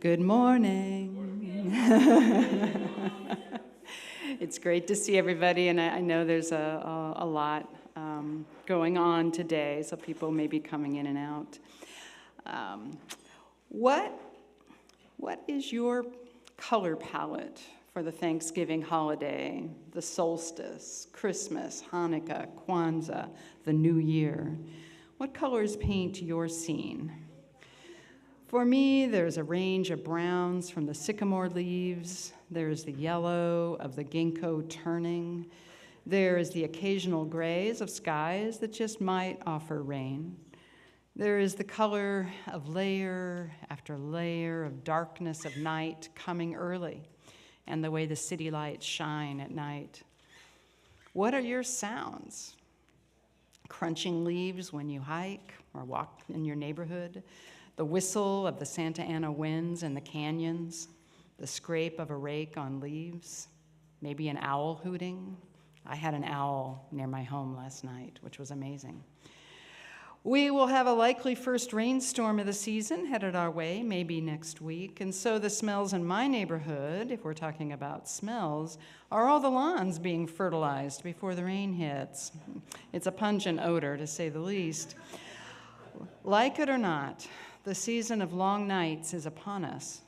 Good morning. It's great to see everybody, and I know there's a lot going on today, so people may be coming in and out. What is your color palette for the Thanksgiving holiday, the solstice, Christmas, Hanukkah, Kwanzaa, the New Year? What colors paint your scene? For me, there's a range of browns from the sycamore leaves. There's the yellow of the ginkgo turning. There is the occasional grays of skies that just might offer rain. There is the color of layer after layer of darkness of night coming early, and the way the city lights shine at night. What are your sounds? Crunching leaves when you hike or walk in your neighborhood, the whistle of the Santa Ana winds in the canyons, the scrape of a rake on leaves, maybe an owl hooting. I had an owl near my home last night, which was amazing. We will have a likely first rainstorm of the season headed our way, maybe next week. And so the smells in my neighborhood, if we're talking about smells, are all the lawns being fertilized before the rain hits. It's a pungent odor, to say the least. Like it or not, the season of long nights is upon us.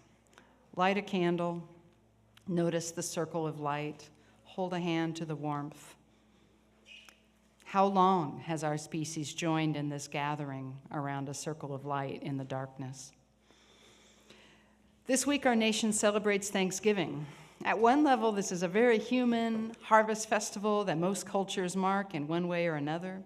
Light a candle, notice the circle of light, hold a hand to the warmth. How long has our species joined in this gathering around a circle of light in the darkness? This week, our nation celebrates Thanksgiving. At one level, this is a very human harvest festival that most cultures mark in one way or another.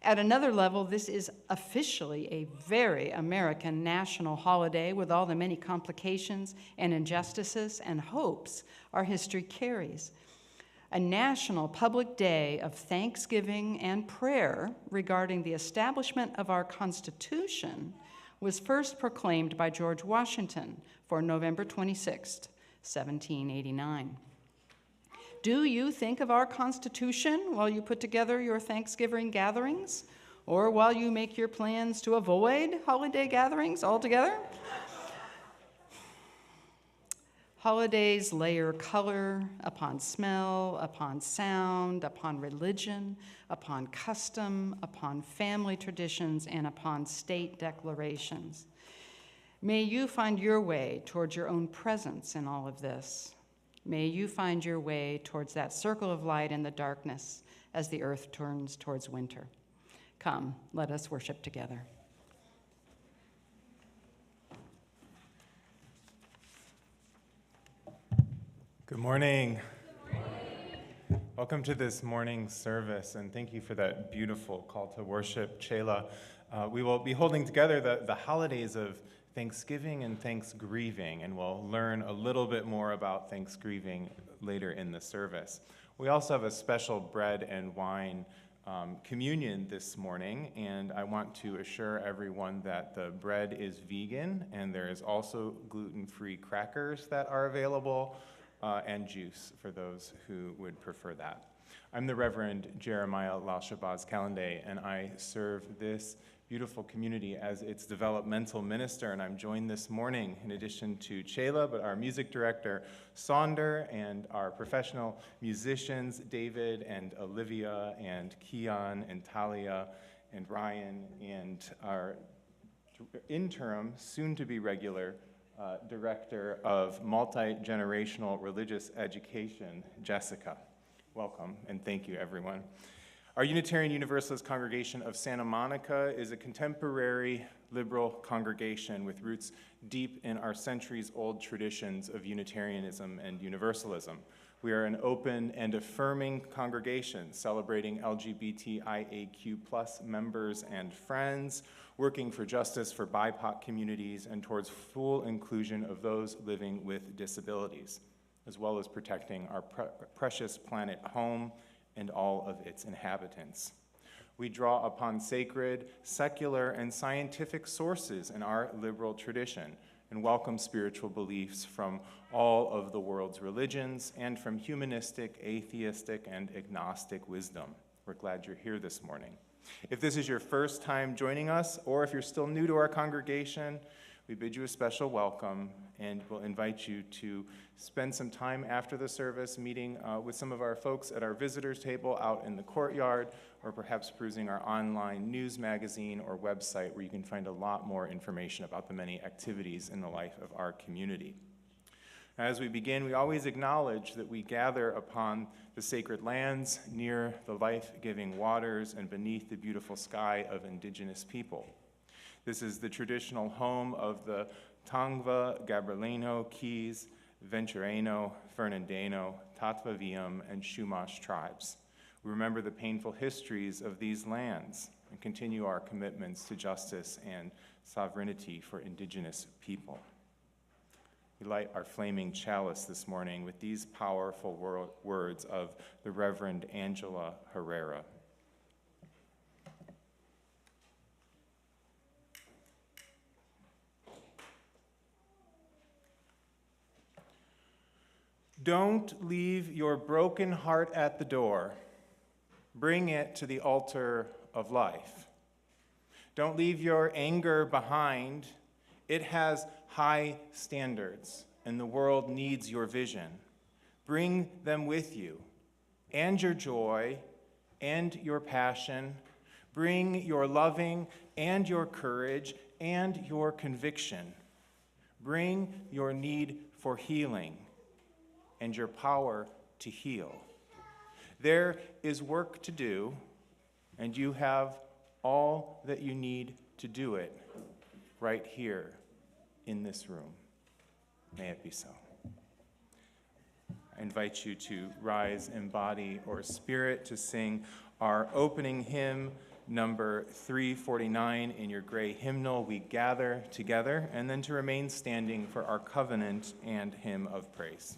At another level, this is officially a very American national holiday with all the many complications and injustices and hopes our history carries. A national public day of thanksgiving and prayer regarding the establishment of our Constitution was first proclaimed by George Washington for November 26, 1789. Do you think of our Constitution while you put together your Thanksgiving gatherings, or while you make your plans to avoid holiday gatherings altogether? Holidays layer color upon smell, upon sound, upon religion, upon custom, upon family traditions, and upon state declarations. May you find your way towards your own presence in all of this. May you find your way towards that circle of light in the darkness as the earth turns towards winter. Come, let us worship together. Good morning. Good morning. Welcome to this morning's service, and thank you for that beautiful call to worship, Chela. We will be holding together the holidays of Thanksgiving and Thanxgrieving, and we'll learn a little bit more about Thanksgiving later in the service. We also have a special bread and wine communion this morning, and I want to assure everyone that the bread is vegan, and there is also gluten-free crackers that are available, and juice for those who would prefer that. I'm the Reverend Jeremiah Lalshabaz Calendé, and I serve this beautiful community as its developmental minister, and I'm joined this morning, in addition to Chela, but our music director, Sonder, and our professional musicians, David and Olivia and Kian and Talia and Ryan, and our interim, soon-to-be regular, Director of Multi-Generational Religious Education, Jessica. Welcome, and thank you, everyone. Our Unitarian Universalist Congregation of Santa Monica is a contemporary liberal congregation with roots deep in our centuries-old traditions of Unitarianism and Universalism. We are an open and affirming congregation celebrating LGBTIAQ+ members and friends, working for justice for BIPOC communities and towards full inclusion of those living with disabilities, as well as protecting our precious planet home and all of its inhabitants. We draw upon sacred, secular, and scientific sources in our liberal tradition and welcome spiritual beliefs from all of the world's religions and from humanistic, atheistic, and agnostic wisdom. We're glad you're here this morning. If this is your first time joining us, or if you're still new to our congregation, we bid you a special welcome and we'll invite you to spend some time after the service meeting with some of our folks at our visitors table out in the courtyard, or perhaps perusing our online news magazine or website where you can find a lot more information about the many activities in the life of our community. As we begin, we always acknowledge that we gather upon the sacred lands near the life-giving waters and beneath the beautiful sky of indigenous people. This is the traditional home of the Tongva, Gabrielino, Keys, Ventureno, Fernandino, Tatvaviam, and Chumash tribes. We remember the painful histories of these lands and continue our commitments to justice and sovereignty for indigenous people. We light our flaming chalice this morning with these powerful words of the Reverend Angela Herrera. Don't leave your broken heart at the door. Bring it to the altar of life. Don't leave your anger behind. It has high standards, and the world needs your vision. Bring them with you, and your joy, and your passion. Bring your loving, and your courage, and your conviction. Bring your need for healing, and your power to heal. There is work to do, and you have all that you need to do it right here in this room. May it be so. I invite you to rise in body or spirit to sing our opening hymn, number 349 in your gray hymnal, We Gather Together, and then to remain standing for our covenant and hymn of praise.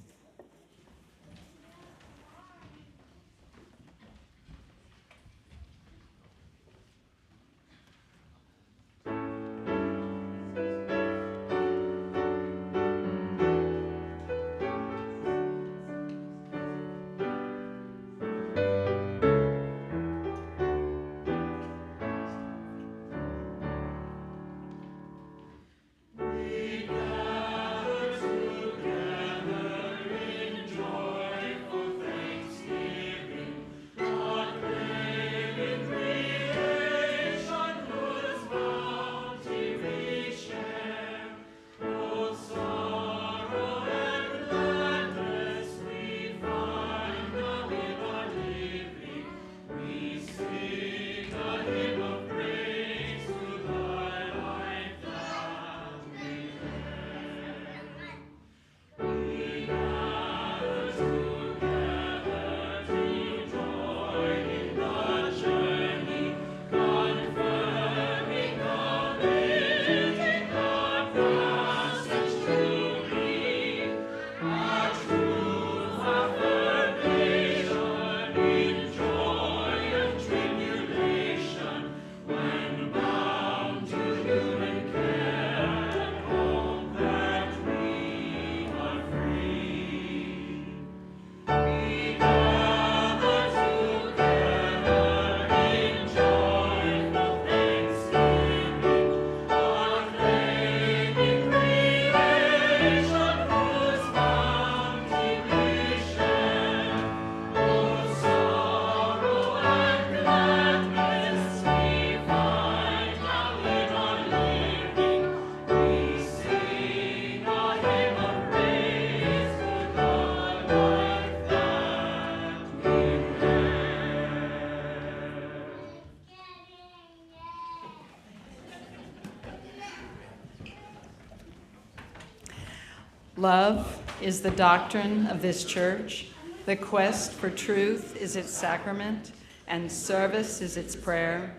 Love is the doctrine of this church. The quest for truth is its sacrament, and service is its prayer.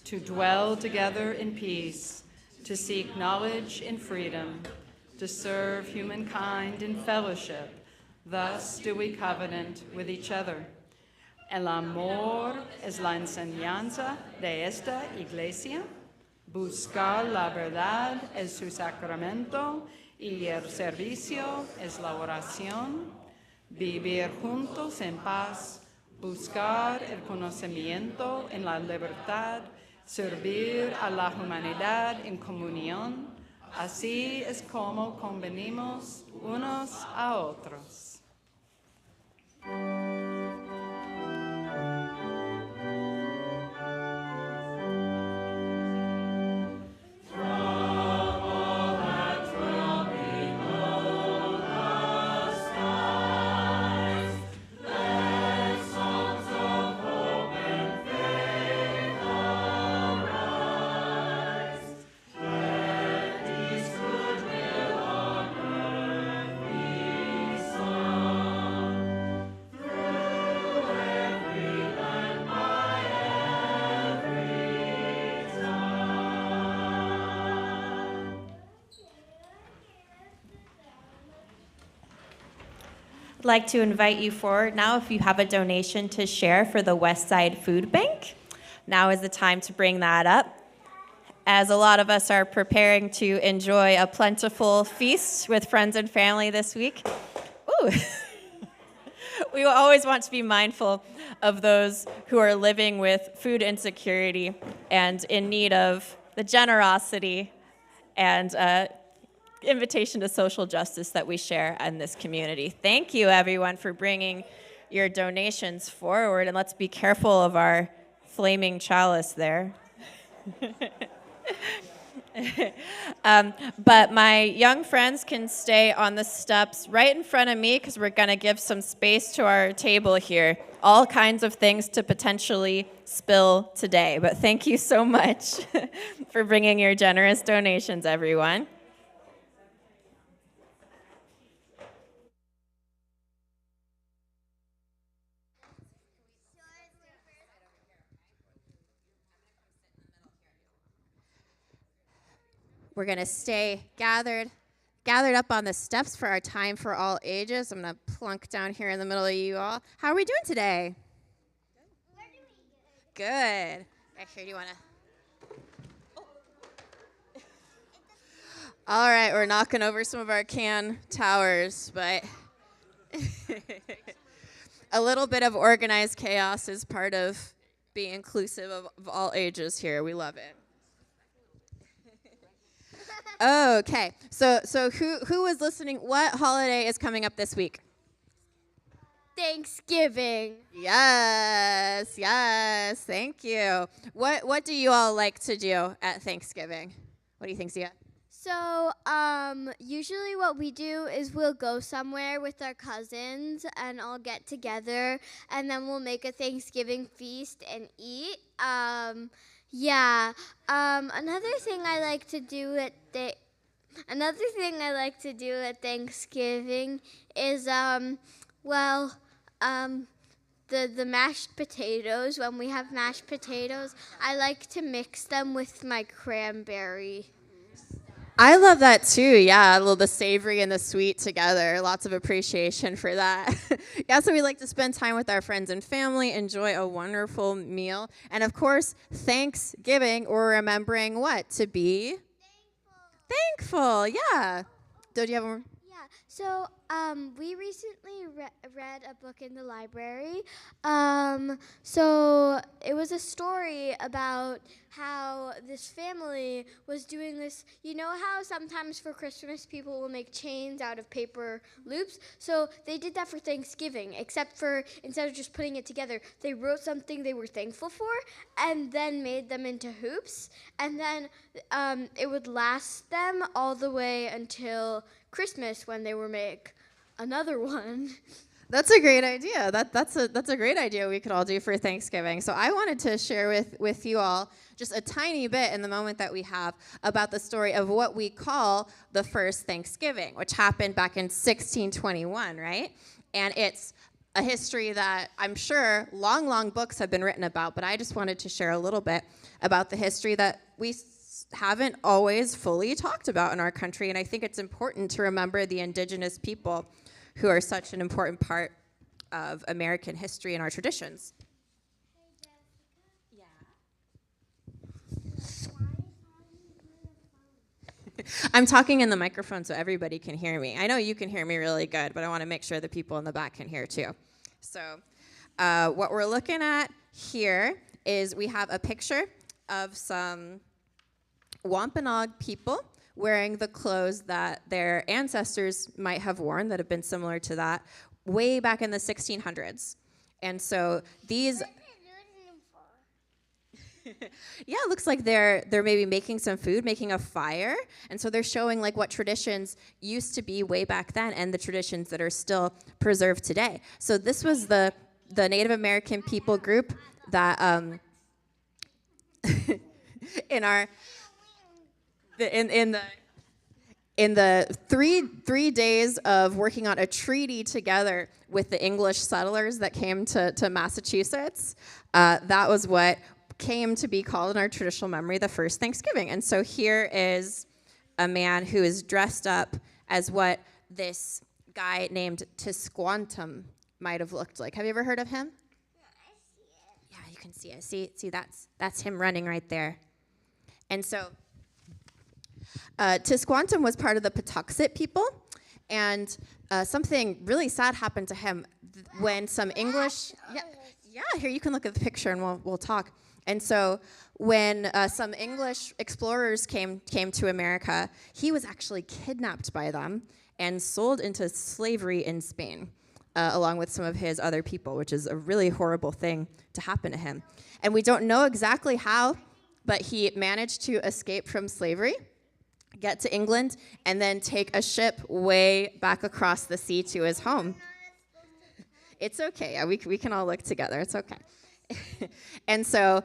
To dwell together in peace, to seek knowledge in freedom, to serve humankind in fellowship. Thus do we covenant with each other. El amor es la enseñanza de esta iglesia. Buscar la verdad es su sacramento y el servicio es la oración. Vivir juntos en paz, buscar el conocimiento en la libertad, servir a la humanidad en comunión, Así es como convenimos unos a otros. I'd like to invite you forward now if you have a donation to share for the West Side Food Bank. Now is the time to bring that up, as a lot of us are preparing to enjoy a plentiful feast with friends and family this week. Ooh. We always want to be mindful of those who are living with food insecurity and in need of the generosity and invitation to social justice that we share in this community. Thank you, everyone, for bringing your donations forward, and let's be careful of our flaming chalice there. But my young friends can stay on the steps right in front of me because we're going to give some space to our table here. All kinds of things to potentially spill today. But thank you so much for bringing your generous donations, everyone. We're going to stay gathered up on the steps for our time for all ages. I'm going to plunk down here in the middle of you all. How are we doing today? Good. Here, do you want to? Oh. All right, we're knocking over some of our can towers, but a little bit of organized chaos is part of being inclusive of all ages here. We love it. Okay, so who was listening? What holiday is coming up this week? Thanksgiving. Yes, thank you. What do you all like to do at Thanksgiving? What do you think, Zia? So, usually what we do is we'll go somewhere with our cousins and all get together, and then we'll make a Thanksgiving feast and eat. Another thing I like to do at Thanksgiving is the mashed potatoes. When we have mashed potatoes, I like to mix them with my cranberry. I love that too. Yeah, the savory and the sweet together. Lots of appreciation for that. Yeah, so we like to spend time with our friends and family, enjoy a wonderful meal, and of course, Thanksgiving. We're remembering what? To be thankful. Yeah. Do you have one? Yeah. So we recently read a book in the library. So it was a story about how this family was doing this. You know how sometimes for Christmas people will make chains out of paper loops? So they did that for Thanksgiving, except for instead of just putting it together, they wrote something they were thankful for and then made them into hoops. And then it would last them all the way until Christmas when they would make another one. That's a great idea. That's a great idea we could all do for Thanksgiving. So I wanted to share with you all just a tiny bit in the moment that we have about the story of what we call the first Thanksgiving, which happened back in 1621, right? And it's a history that I'm sure long books have been written about, but I just wanted to share a little bit about the history that we haven't always fully talked about in our country. And I think it's important to remember the indigenous people who are such an important part of American history and our traditions. Yeah. I'm talking in the microphone so everybody can hear me. I know you can hear me really good, but I want to make sure the people in the back can hear too. So what we're looking at here is we have a picture of some Wampanoag people wearing the clothes that their ancestors might have worn that have been similar to that way back in the 1600s. And so these, yeah, it looks like they're maybe making some food, making a fire. And so they're showing like what traditions used to be way back then and the traditions that are still preserved today. So this was the Native American people group that in the three days of working on a treaty together with the English settlers that came to Massachusetts, that was what came to be called in our traditional memory the first Thanksgiving. And so here is a man who is dressed up as what this guy named Tisquantum might have looked like. Have you ever heard of him? Yeah, you can see it. See, that's him running right there. And so Tisquantum was part of the Patuxet people, and something really sad happened to him when some English. Yeah, here you can look at the picture and we'll talk. And so when some English explorers came to America, he was actually kidnapped by them and sold into slavery in Spain, along with some of his other people, which is a really horrible thing to happen to him. And we don't know exactly how, but he managed to escape from slavery, get to England, and then take a ship way back across the sea to his home. It's okay. Yeah, we can all look together. It's okay. And so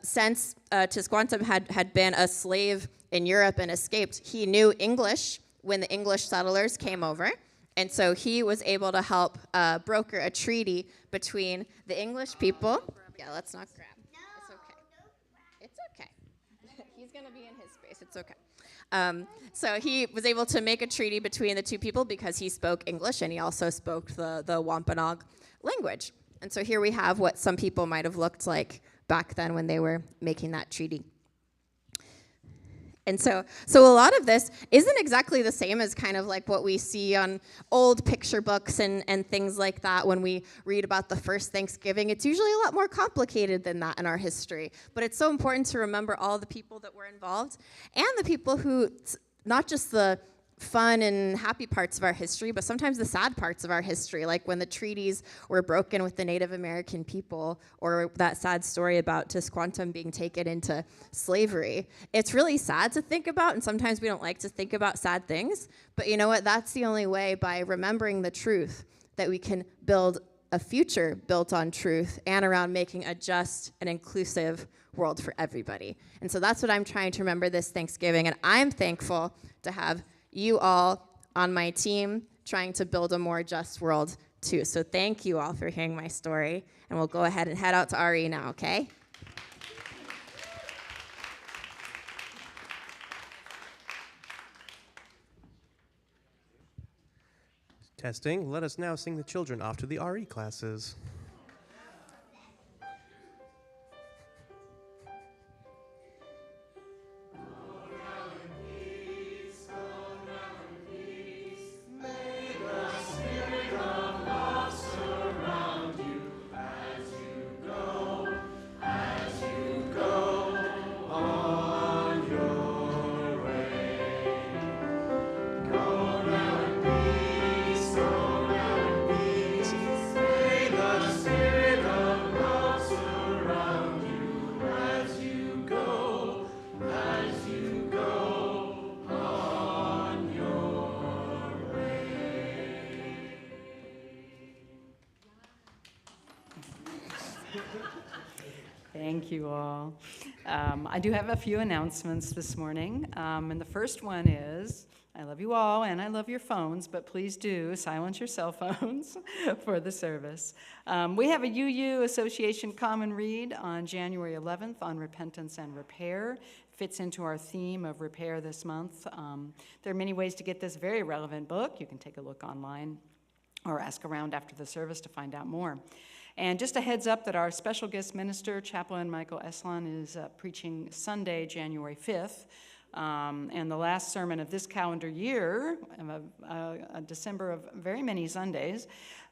since Tisquantum had been a slave in Europe and escaped, he knew English when the English settlers came over. And so he was able to help broker a treaty between the English people. Yeah, let's not grab. It's okay. It's okay. He's going to be in his space. It's okay. So he was able to make a treaty between the two people because he spoke English and he also spoke the Wampanoag language. And so here we have what some people might have looked like back then when they were making that treaty. And so a lot of this isn't exactly the same as kind of like what we see on old picture books and things like that when we read about the first Thanksgiving. It's usually a lot more complicated than that in our history. But it's so important to remember all the people that were involved and the people who, not just the fun and happy parts of our history, but sometimes the sad parts of our history, like when the treaties were broken with the Native American people, or that sad story about Tisquantum being taken into slavery. It's really sad to think about, and sometimes we don't like to think about sad things, but you know what? That's the only way, by remembering the truth, that we can build a future built on truth and around making a just and inclusive world for everybody. And so that's what I'm trying to remember this Thanksgiving, and I'm thankful to have you all on my team trying to build a more just world too. So thank you all for hearing my story, and we'll go ahead and head out to RE now, okay? Testing. Let us now sing the children off to the RE classes. Thank you all. I do have a few announcements this morning, and the first one is, I love you all and I love your phones, but please do silence your cell phones for the service. We have a UU Association Common Read on January 11th on repentance and repair. Fits into our theme of repair this month. There are many ways to get this very relevant book. You can take a look online or ask around after the service to find out more. And just a heads up that our special guest minister, Chaplain Michael Eslan, is preaching Sunday, January 5th. And the last sermon of this calendar year, December of very many Sundays,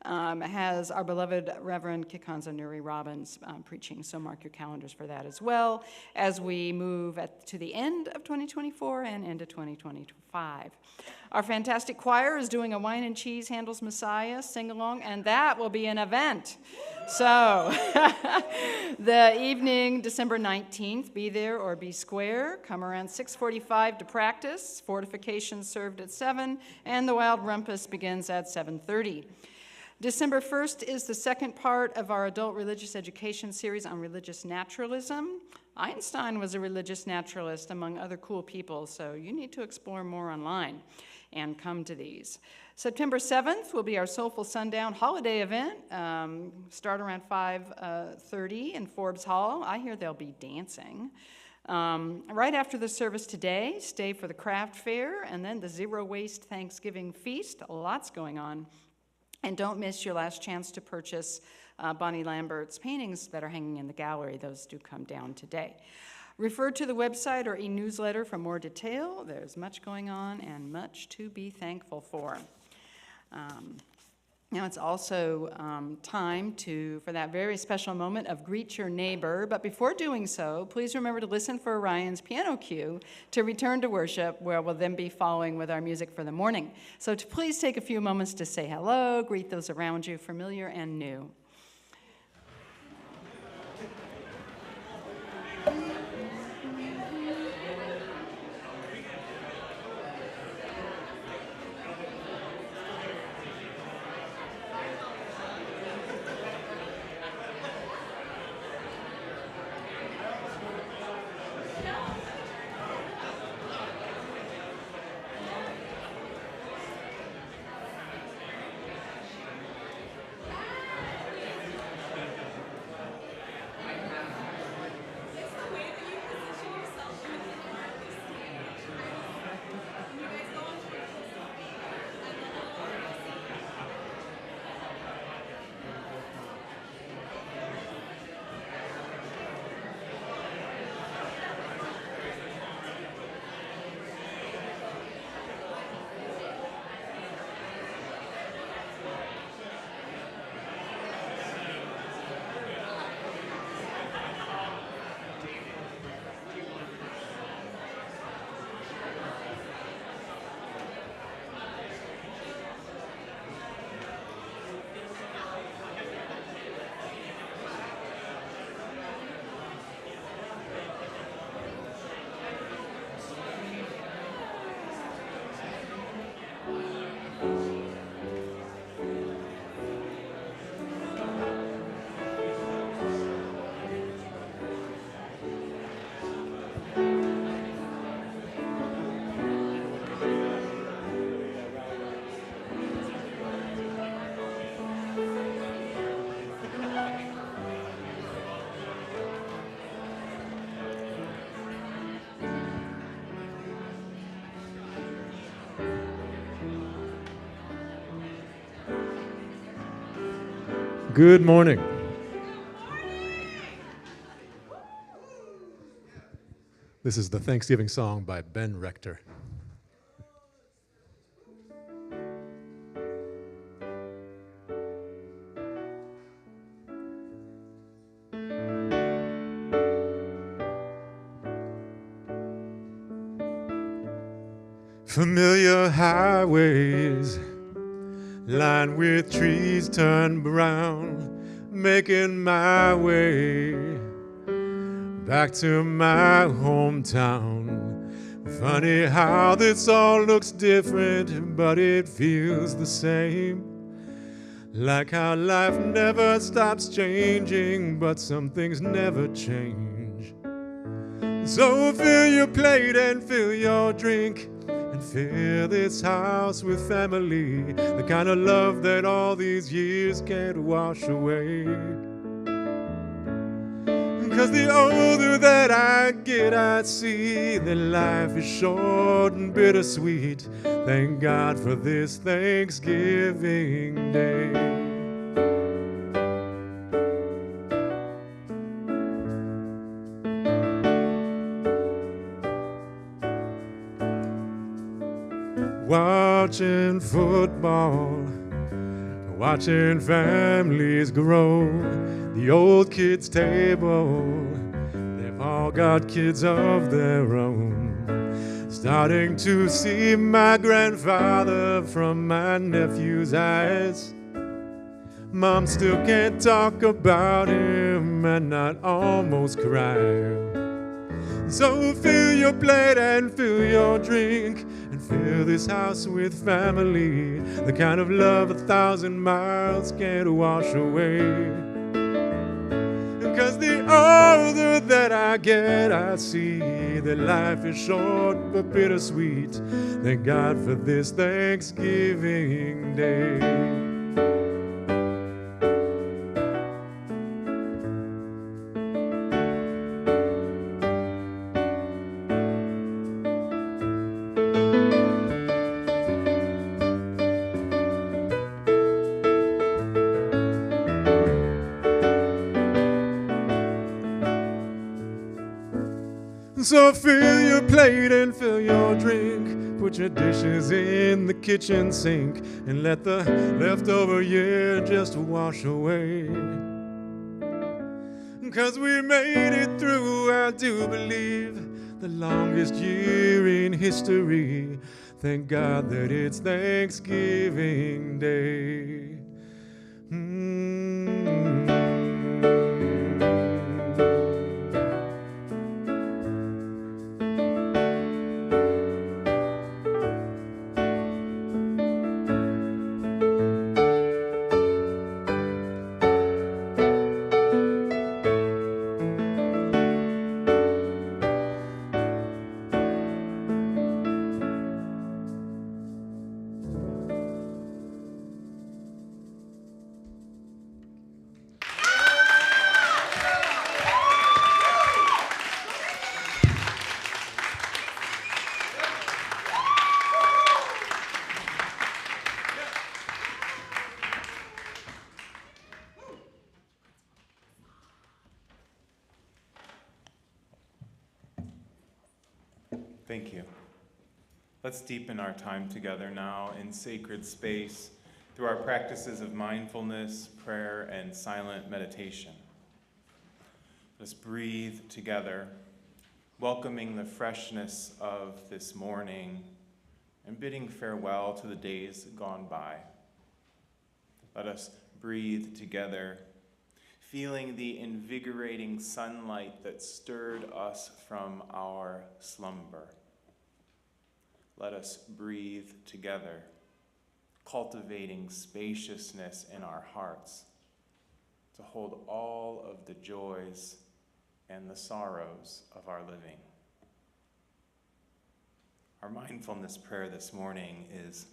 has our beloved Reverend Kikanza Nuri Robbins preaching, so mark your calendars for that as well as we move to the end of 2024 and into 2025. Our fantastic choir is doing a Wine and Cheese Handel's Messiah sing-along, and that will be an event. So the evening, December 19th, be there or be square. Come around 6:45 to practice. Fortification served at 7, and the Wild Rumpus begins at 7:30. December 1st is the second part of our adult religious education series on religious naturalism. Einstein was a religious naturalist, among other cool people, so you need to explore more online and come to these. September 7th will be our Soulful Sundown holiday event. Start around 5:30 in Forbes Hall. I hear they'll be dancing. Right after the service today, stay for the craft fair and then the Zero Waste Thanksgiving Feast. Lots going on. And don't miss your last chance to purchase Bonnie Lambert's paintings that are hanging in the gallery. Those do come down today. Refer to the website or e-newsletter for more detail. There's much going on and much to be thankful for. Now it's also time for that very special moment of Greet Your Neighbor. But before doing so, please remember to listen for Ryan's piano cue to return to worship, where we'll then be following with our music for the morning. So please take a few moments to say hello, greet those around you, familiar and new. Good morning. This is the Thanksgiving song by Ben Rector. Familiar highways lined with trees turned brown, making my way back to my hometown. Funny how this all looks different, but it feels the same. Like how life never stops changing, but some things never change. So fill your plate and fill your drink, and fill this house with family, the kind of love that all these years can't wash away. 'Cause the older that I get, I see that life is short and bittersweet. Thank God for this Thanksgiving Day. Watching football, watching families grow. The old kids' table, they've all got kids of their own. Starting to see my grandfather from my nephew's eyes. Mom still can't talk about him and not almost cry. So fill your plate and fill your drink and fill this house with family, the kind of love 1,000 miles can't wash away. Because the older that I get, I see that life is short but bittersweet. Thank God for this Thanksgiving Day. So fill your plate and fill your drink. Put your dishes in the kitchen sink and let the leftover year just wash away. 'Cause we made it through, I do believe, the longest year in history. Thank God that it's Thanksgiving Day. Thank you. Let's deepen our time together now in sacred space through our practices of mindfulness, prayer, and silent meditation. Let's breathe together, welcoming the freshness of this morning and bidding farewell to the days gone by. Let us breathe together, feeling the invigorating sunlight that stirred us from our slumber. Let us breathe together, cultivating spaciousness in our hearts to hold all of the joys and the sorrows of our living. Our mindfulness prayer this morning is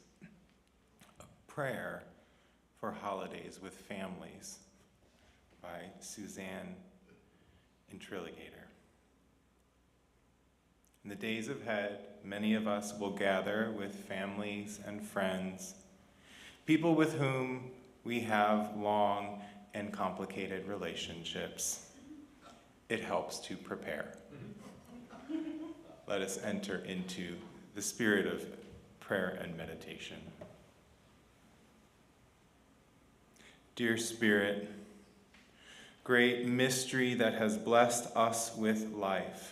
a prayer for holidays with families by Suzanne Intriligator. In the days ahead, many of us will gather with families and friends, people with whom we have long and complicated relationships. It helps to prepare. Let us enter into the spirit of prayer and meditation. Dear Spirit, great mystery that has blessed us with life,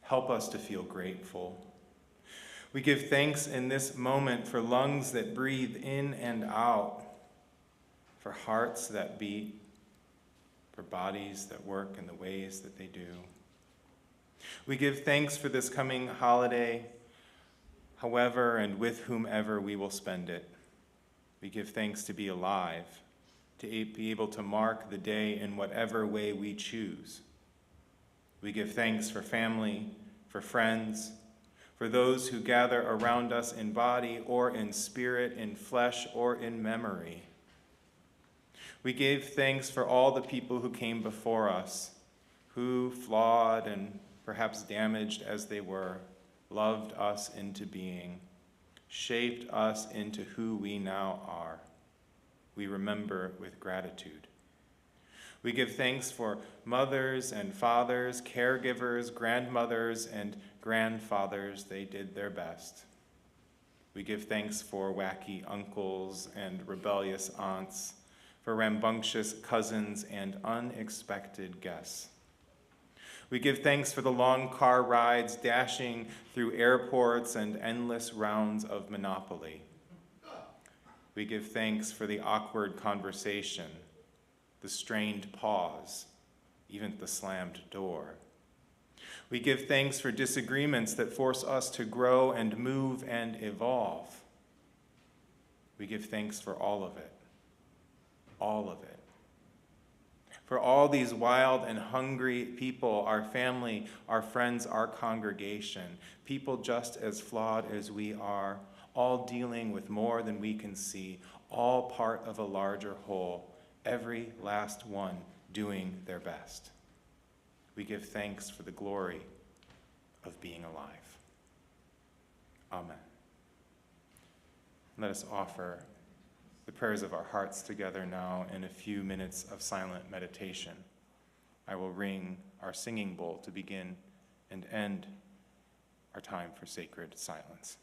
help us to feel grateful. We give thanks in this moment for lungs that breathe in and out, for hearts that beat, for bodies that work in the ways that they do. We give thanks for this coming holiday, however and with whomever we will spend it. We give thanks to be alive, to be able to mark the day in whatever way we choose. We give thanks for family, for friends, for those who gather around us in body or in spirit, in flesh or in memory. We give thanks for all the people who came before us, who, flawed and perhaps damaged as they were, loved us into being, shaped us into who we now are. We remember with gratitude. We give thanks for mothers and fathers, caregivers, grandmothers, and grandfathers. They did their best. We give thanks for wacky uncles and rebellious aunts, for rambunctious cousins and unexpected guests. We give thanks for the long car rides dashing through airports and endless rounds of Monopoly. We give thanks for the awkward conversation, the strained pause, even the slammed door. We give thanks for disagreements that force us to grow and move and evolve. We give thanks for all of it. All of it. For all these wild and hungry people, our family, our friends, our congregation, people just as flawed as we are, all dealing with more than we can see, all part of a larger whole, every last one doing their best. We give thanks for the glory of being alive. Amen. Let us offer the prayers of our hearts together now in a few minutes of silent meditation. I will ring our singing bowl to begin and end our time for sacred silence.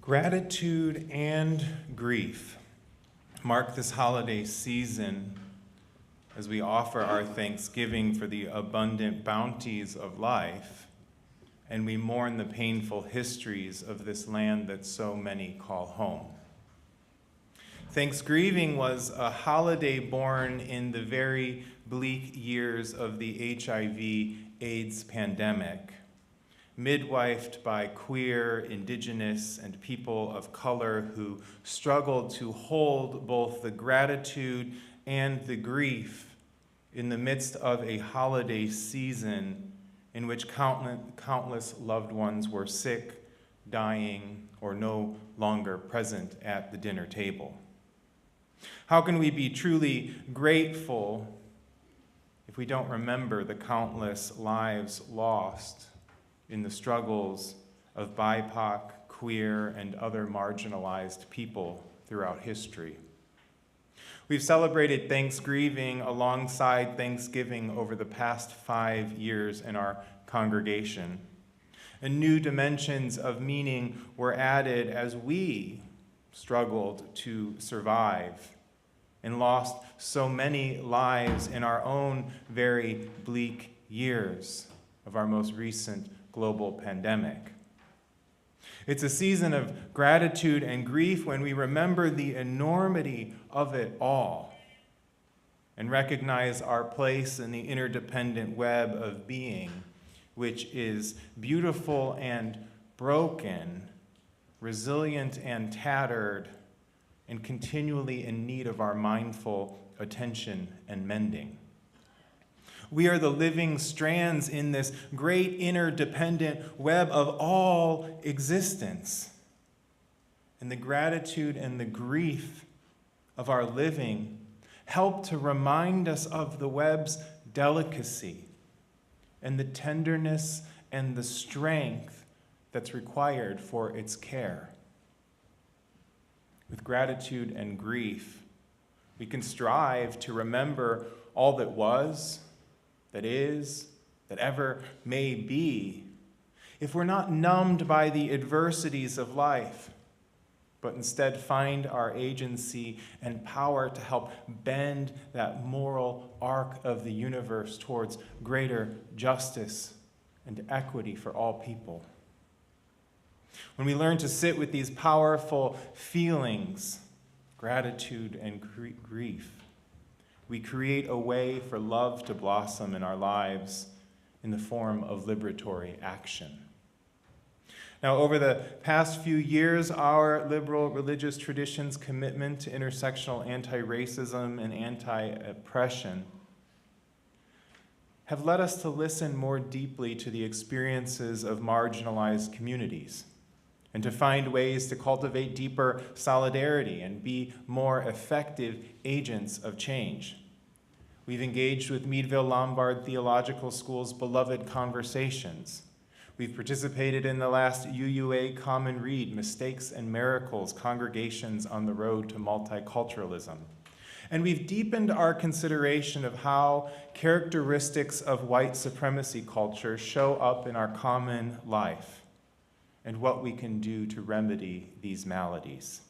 Gratitude and grief mark this holiday season as we offer our thanksgiving for the abundant bounties of life, and we mourn the painful histories of this land that so many call home. Thanxgrieving was a holiday born in the very bleak years of the HIV/AIDS pandemic, midwifed by queer, indigenous, and people of color who struggled to hold both the gratitude and the grief in the midst of a holiday season in which countless loved ones were sick, dying, or no longer present at the dinner table. How can we be truly grateful if we don't remember the countless lives lost in the struggles of BIPOC, queer, and other marginalized people throughout history? We've celebrated Thanksgiving alongside Thanksgiving over the past 5 years in our congregation. And new dimensions of meaning were added as we struggled to survive and lost so many lives in our own very bleak years of our most recent global pandemic. It's a season of gratitude and grief when we remember the enormity of it all and recognize our place in the interdependent web of being, which is beautiful and broken, resilient and tattered, and continually in need of our mindful attention and mending. We are the living strands in this great interdependent web of all existence. And the gratitude and the grief of our living help to remind us of the web's delicacy and the tenderness and the strength that's required for its care. With gratitude and grief, we can strive to remember all that was, that is, that ever may be, if we're not numbed by the adversities of life, but instead find our agency and power to help bend that moral arc of the universe towards greater justice and equity for all people. When we learn to sit with these powerful feelings, gratitude and grief, we create a way for love to blossom in our lives in the form of liberatory action. Now, over the past few years, our liberal religious tradition's commitment to intersectional anti-racism and anti-oppression have led us to listen more deeply to the experiences of marginalized communities and to find ways to cultivate deeper solidarity and be more effective agents of change. We've engaged with Meadville Lombard Theological School's Beloved Conversations. We've participated in the last UUA Common Read, Mistakes and Miracles, Congregations on the Road to Multiculturalism. And we've deepened our consideration of how characteristics of white supremacy culture show up in our common life and what we can do to remedy these maladies.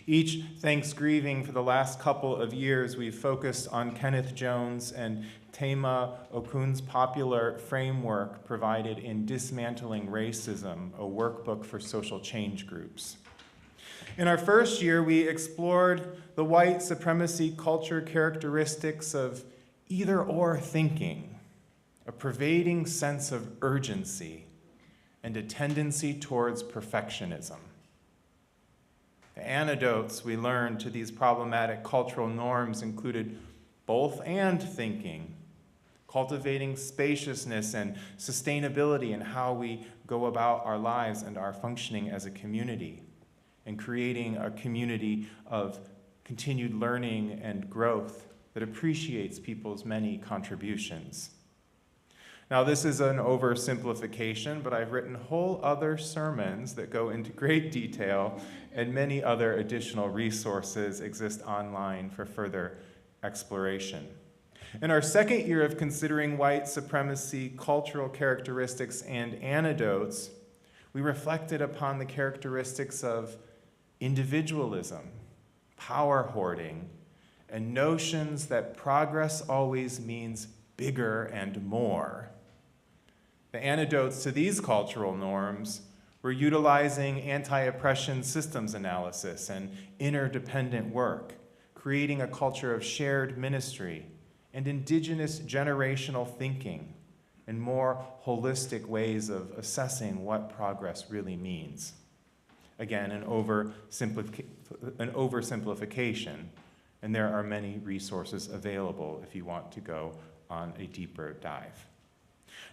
Each Thanxgrieving for the last couple of years, we've focused on Kenneth Jones and Tema Okun's popular framework provided in Dismantling Racism, a workbook for social change groups. In our first year, we explored the white supremacy culture characteristics of either-or thinking, a pervading sense of urgency, and a tendency towards perfectionism. The antidotes we learned to these problematic cultural norms included both and thinking, cultivating spaciousness and sustainability in how we go about our lives and our functioning as a community, and creating a community of continued learning and growth that appreciates people's many contributions. Now, this is an oversimplification, but I've written whole other sermons that go into great detail, and many other additional resources exist online for further exploration. In our second year of considering white supremacy, cultural characteristics, and antidotes, we reflected upon the characteristics of individualism, power hoarding, and notions that progress always means bigger and more. The antidotes to these cultural norms were utilizing anti-oppression systems analysis and interdependent work, creating a culture of shared ministry and indigenous generational thinking, and more holistic ways of assessing what progress really means. Again, an oversimplification, and there are many resources available if you want to go on a deeper dive.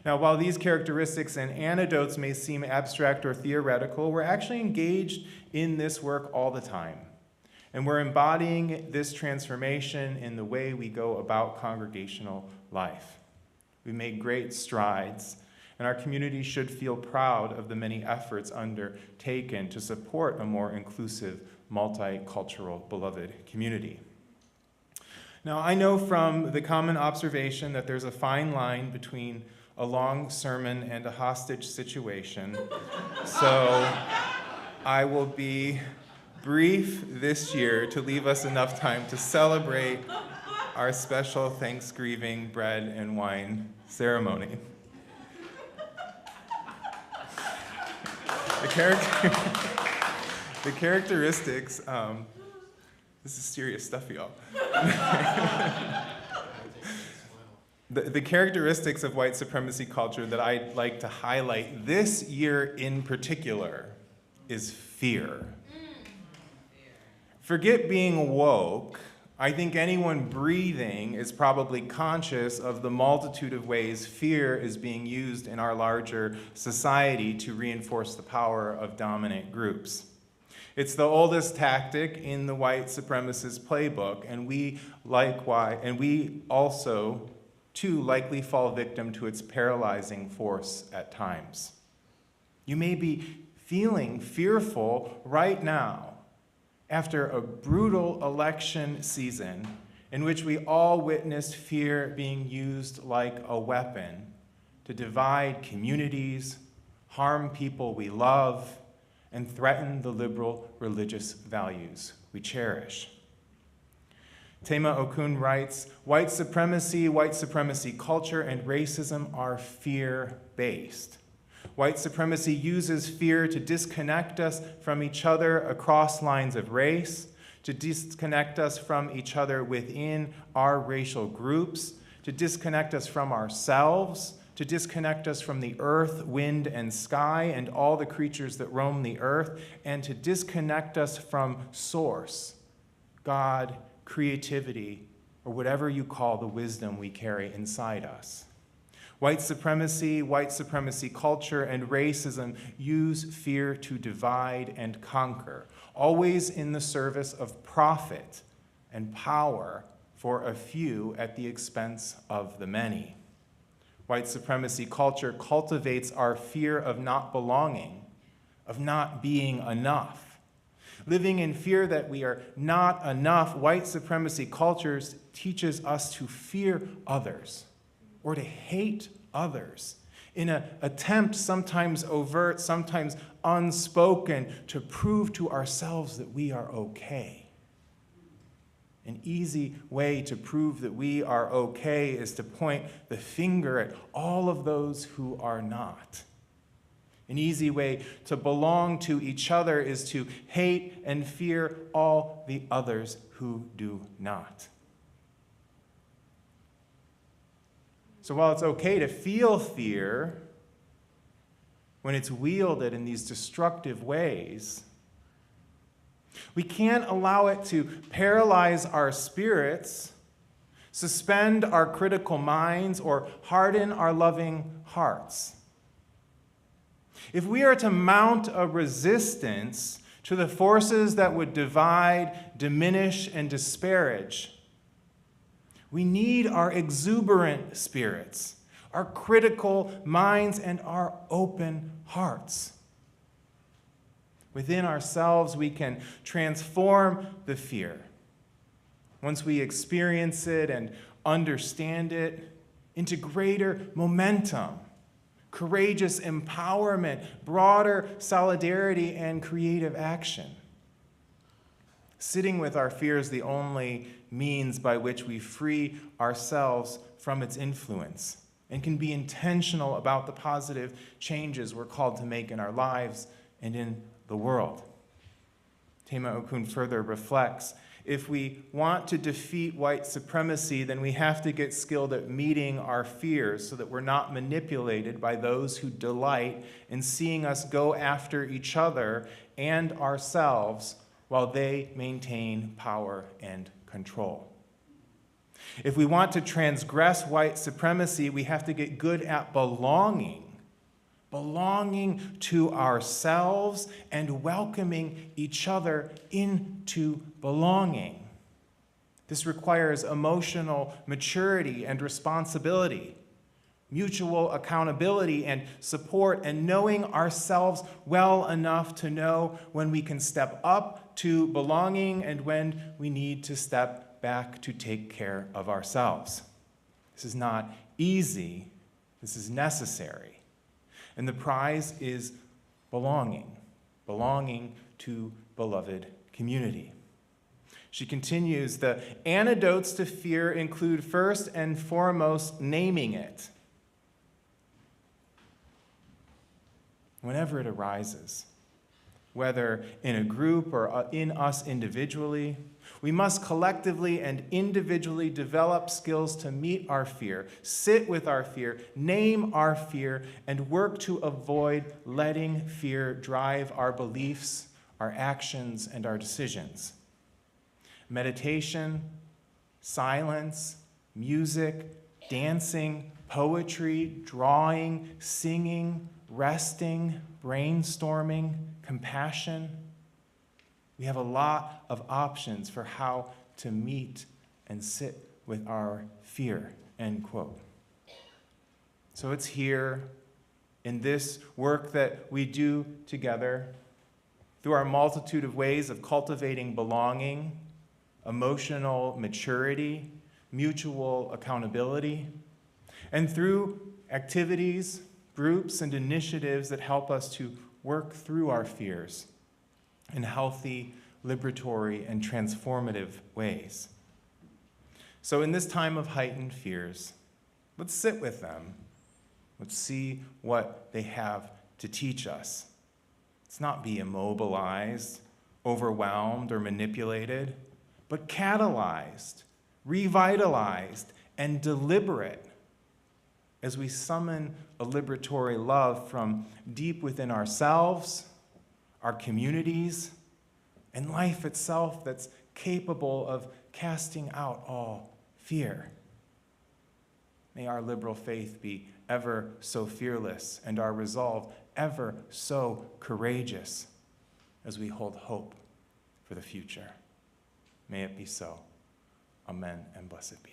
Now, while these characteristics and antidotes may seem abstract or theoretical, we're actually engaged in this work all the time. And we're embodying this transformation in the way we go about congregational life. We made great strides, and our community should feel proud of the many efforts undertaken to support a more inclusive, multicultural, beloved community. Now, I know from the common observation that there's a fine line between a long sermon and a hostage situation, so I will be brief this year to leave us enough time to celebrate our special Thanksgiving bread and wine ceremony. The characteristics, this is serious stuff, y'all. The characteristics of white supremacy culture that I'd like to highlight this year in particular is fear. Forget being woke. I think anyone breathing is probably conscious of the multitude of ways fear is being used in our larger society to reinforce the power of dominant groups. It's the oldest tactic in the white supremacist playbook, and we also too likely fall victim to its paralyzing force at times. You may be feeling fearful right now after a brutal election season in which we all witnessed fear being used like a weapon to divide communities, harm people we love, and threaten the liberal religious values we cherish. Tema Okun writes, white supremacy culture, and racism are fear-based. White supremacy uses fear to disconnect us from each other across lines of race, to disconnect us from each other within our racial groups, to disconnect us from ourselves, to disconnect us from the earth, wind, and sky, and all the creatures that roam the earth, and to disconnect us from source, God, creativity, or whatever you call the wisdom we carry inside us. White supremacy culture, and racism use fear to divide and conquer, always in the service of profit and power for a few at the expense of the many. White supremacy culture cultivates our fear of not belonging, of not being enough. Living in fear that we are not enough, white supremacy culture teaches us to fear others or to hate others in an attempt, sometimes overt, sometimes unspoken, to prove to ourselves that we are okay. An easy way to prove that we are okay is to point the finger at all of those who are not. An easy way to belong to each other is to hate and fear all the others who do not. So while it's okay to feel fear when it's wielded in these destructive ways, we can't allow it to paralyze our spirits, suspend our critical minds, or harden our loving hearts. If we are to mount a resistance to the forces that would divide, diminish, and disparage, we need our exuberant spirits, our critical minds, and our open hearts. Within ourselves, we can transform the fear, once we experience it and understand it, into greater momentum, courageous empowerment, broader solidarity, and creative action. Sitting with our fear is the only means by which we free ourselves from its influence and can be intentional about the positive changes we're called to make in our lives and in the world. Tema Okun further reflects, if we want to defeat white supremacy, then we have to get skilled at meeting our fears so that we're not manipulated by those who delight in seeing us go after each other and ourselves while they maintain power and control. If we want to transgress white supremacy, we have to get good at belonging to ourselves and welcoming each other into belonging. This requires emotional maturity and responsibility, mutual accountability and support, and knowing ourselves well enough to know when we can step up to belonging and when we need to step back to take care of ourselves. This is not easy. This is necessary. And the prize is belonging to beloved community. She continues, the antidotes to fear include first and foremost naming it whenever it arises, whether in a group or in us individually. We must collectively and individually develop skills to meet our fear, sit with our fear, name our fear, and work to avoid letting fear drive our beliefs, our actions, and our decisions. Meditation, silence, music, dancing, poetry, drawing, singing, resting, brainstorming, compassion. We have a lot of options for how to meet and sit with our fear, end quote. So it's here in this work that we do together through our multitude of ways of cultivating belonging, emotional maturity, mutual accountability, and through activities, groups, and initiatives that help us to work through our fears in healthy, liberatory, and transformative ways. So in this time of heightened fears, let's sit with them. Let's see what they have to teach us. Let's not be immobilized, overwhelmed, or manipulated, but catalyzed, revitalized, and deliberate as we summon a liberatory love from deep within ourselves, our communities, and life itself that's capable of casting out all fear. May our liberal faith be ever so fearless and our resolve ever so courageous as we hold hope for the future. May it be so. Amen and blessed be.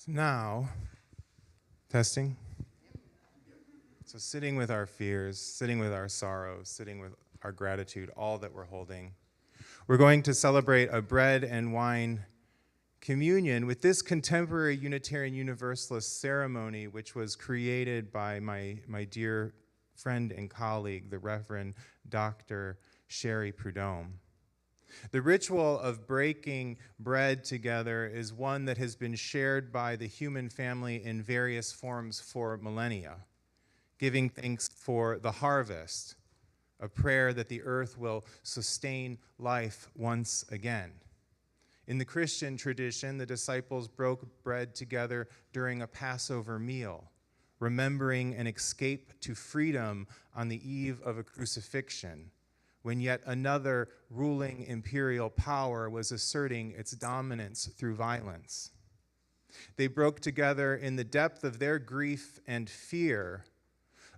Now, testing. So sitting with our fears, sitting with our sorrows, sitting with our gratitude, all that we're holding. We're going to celebrate a bread and wine communion with this contemporary Unitarian Universalist ceremony, which was created by my dear friend and colleague, the Reverend Dr. Sherry Prudhomme. The ritual of breaking bread together is one that has been shared by the human family in various forms for millennia. Giving thanks for the harvest, a prayer that the earth will sustain life once again. In the Christian tradition, the disciples broke bread together during a Passover meal, remembering an escape to freedom on the eve of a crucifixion, when yet another ruling imperial power was asserting its dominance through violence. They broke together in the depth of their grief and fear,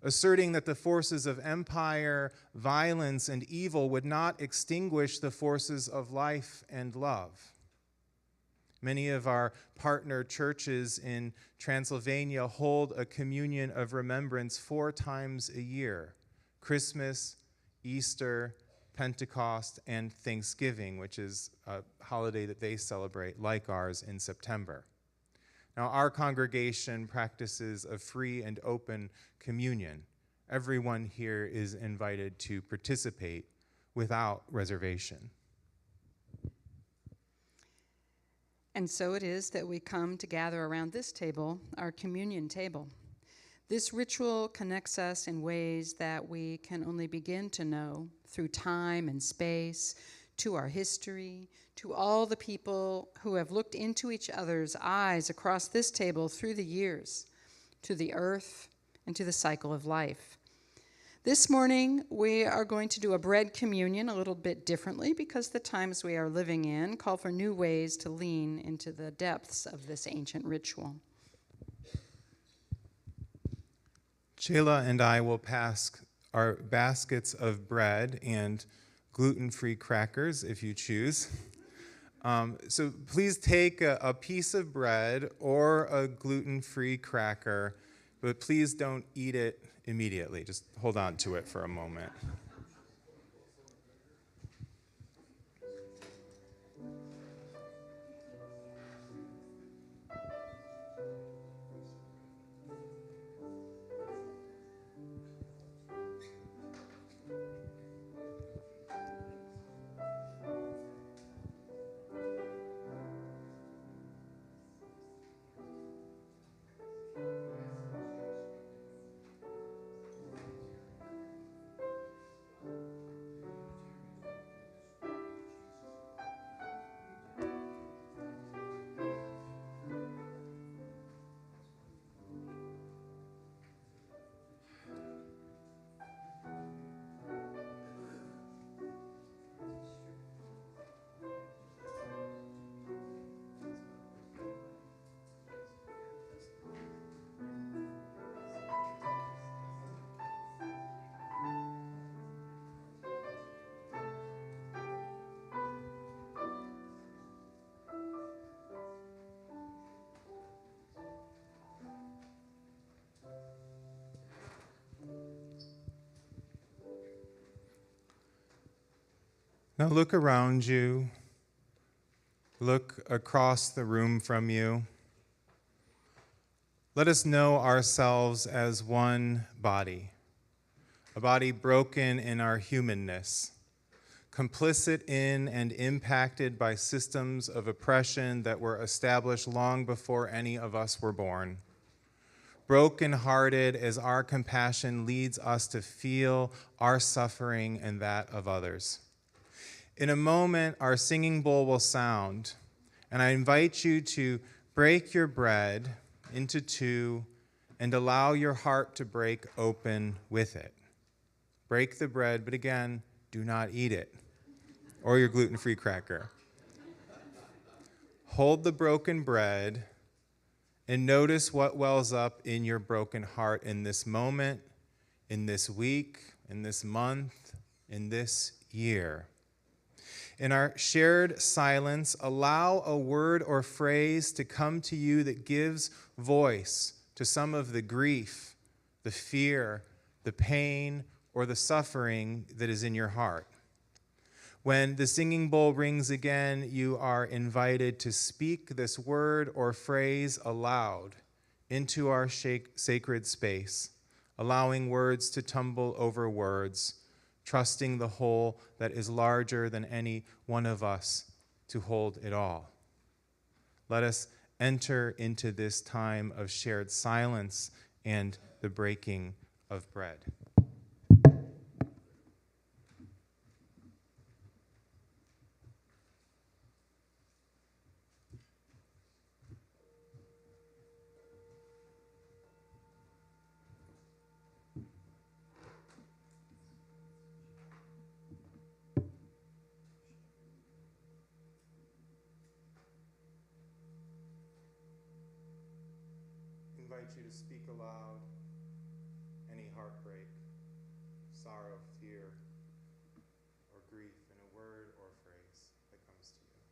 asserting that the forces of empire, violence, and evil would not extinguish the forces of life and love. Many of our partner churches in Transylvania hold a communion of remembrance 4 times a year: Christmas, Easter, Pentecost, and Thanksgiving, which is a holiday that they celebrate like ours in September. Now, our congregation practices a free and open communion. Everyone here is invited to participate without reservation. And so it is that we come to gather around this table, our communion table. This ritual connects us in ways that we can only begin to know through time and space, to our history, to all the people who have looked into each other's eyes across this table through the years, to the earth and to the cycle of life. This morning, we are going to do a bread communion a little bit differently because the times we are living in call for new ways to lean into the depths of this ancient ritual. Shayla and I will pass our baskets of bread and gluten-free crackers if you choose. So please take a piece of bread or a gluten-free cracker, but please don't eat it immediately. Just hold on to it for a moment. Now look around you. Look across the room from you. Let us know ourselves as one body, a body broken in our humanness, complicit in and impacted by systems of oppression that were established long before any of us were born. Broken-hearted as our compassion leads us to feel our suffering and that of others. In a moment, our singing bowl will sound, and I invite you to break your bread into two and allow your heart to break open with it. Break the bread, but again, do not eat it, or your gluten-free cracker. Hold the broken bread and notice what wells up in your broken heart in this moment, in this week, in this month, in this year. In our shared silence, allow a word or phrase to come to you that gives voice to some of the grief, the fear, the pain, or the suffering that is in your heart. When the singing bowl rings again, you are invited to speak this word or phrase aloud into our sacred space, allowing words to tumble over words, trusting the whole that is larger than any one of us to hold it all. Let us enter into this time of shared silence and the breaking of bread. I invite you to speak aloud any heartbreak, sorrow, fear, or grief in a word or phrase that comes to you.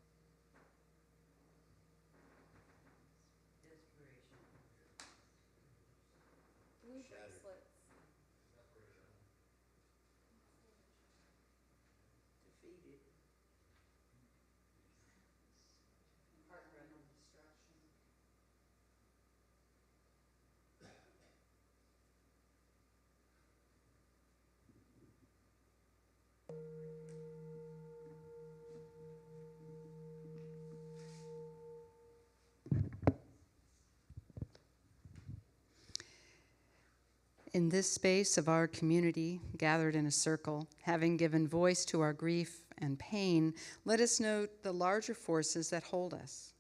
Desperation. Blue bracelets. Defeated. Heartbreak. Destruction. In this space of our community, gathered in a circle, having given voice to our grief and pain, let us note the larger forces that hold us.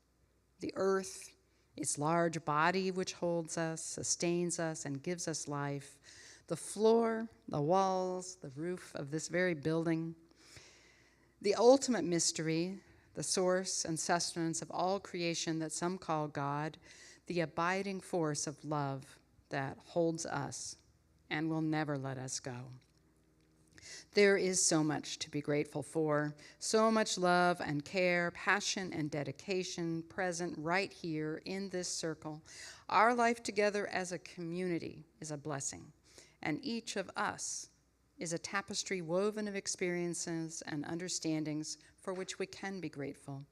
The earth, its large body which holds us, sustains us, and gives us life. The floor, the walls, the roof of this very building. The ultimate mystery, the source and sustenance of all creation that some call God, the abiding force of love that holds us. and will never let us go. There is so much to be grateful for, so much love and care, passion and dedication present right here in this circle. Our life together as a community is a blessing, and each of us is a tapestry woven of experiences and understandings for which we can be grateful.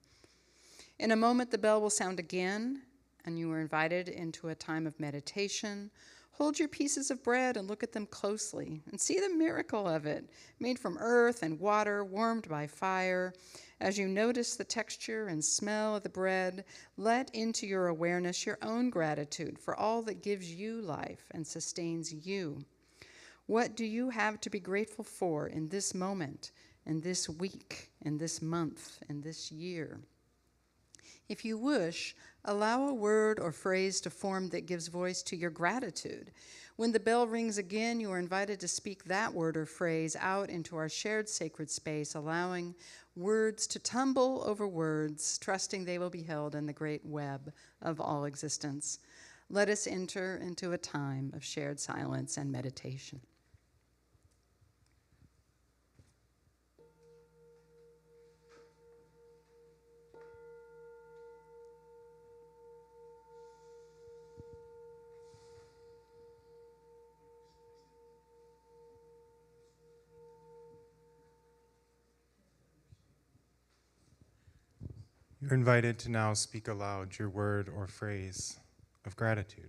In a moment, the bell will sound again, and you are invited into a time of meditation. Hold your pieces of bread and look at them closely and see the miracle of it, made from earth and water, warmed by fire. As you notice the texture and smell of the bread, let into your awareness your own gratitude for all that gives you life and sustains you. What do you have to be grateful for in this moment, in this week, in this month, in this year? If you wish, allow a word or phrase to form that gives voice to your gratitude. When the bell rings again, you are invited to speak that word or phrase out into our shared sacred space, allowing words to tumble over words, trusting they will be held in the great web of all existence. Let us enter into a time of shared silence and meditation. You're invited to now speak aloud your word or phrase of gratitude.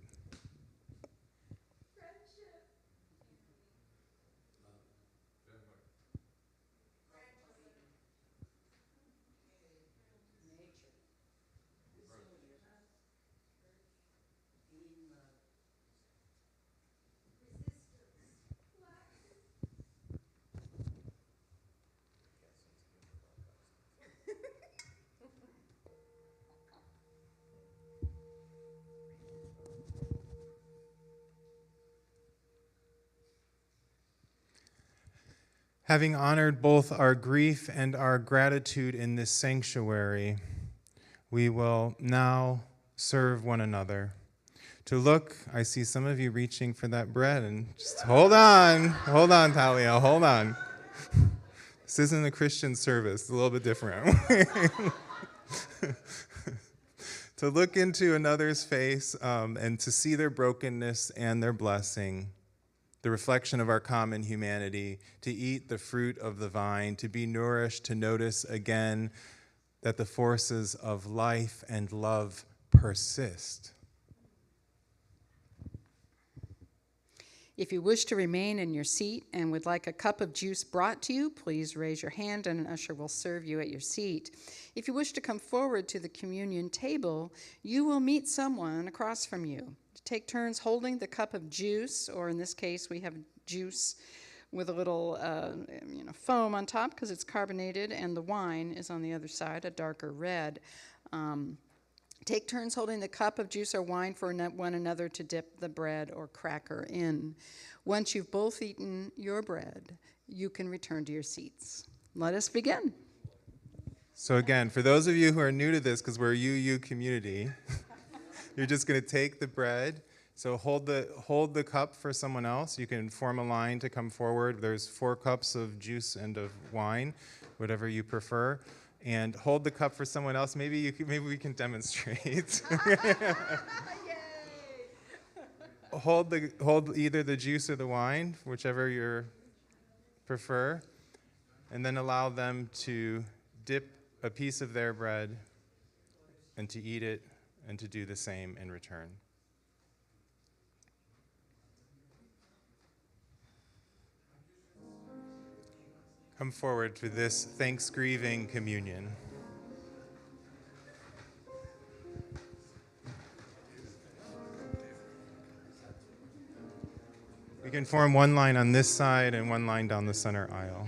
Having honored both our grief and our gratitude in this sanctuary, we will now serve one another. To look, I see some of you reaching for that bread, and just hold on, Talia, hold on. This isn't a Christian service, it's a little bit different. To look into another's face and to see their brokenness and their blessing, the reflection of our common humanity, to eat the fruit of the vine, to be nourished, to notice again that the forces of life and love persist. If you wish to remain in your seat and would like a cup of juice brought to you, please raise your hand and an usher will serve you at your seat. If you wish to come forward to the communion table, you will meet someone across from you. Take turns holding the cup of juice, or in this case, we have juice with a little foam on top because it's carbonated, and the wine is on the other side, a darker red. Take turns holding the cup of juice or wine for one another to dip the bread or cracker in. Once you've both eaten your bread, you can return to your seats. Let us begin. So again, for those of you who are new to this, because we're a UU community, you're just going to take the bread. So hold the cup for someone else. You can form a line to come forward. There's 4 cups of juice and of wine, whatever you prefer. And hold the cup for someone else. Maybe we can demonstrate. Hold either the juice or the wine, whichever you prefer, and then allow them to dip a piece of their bread and to eat it and to do the same in return. Come forward for this Thanxgrieving communion. We can form one line on this side and one line down the center aisle.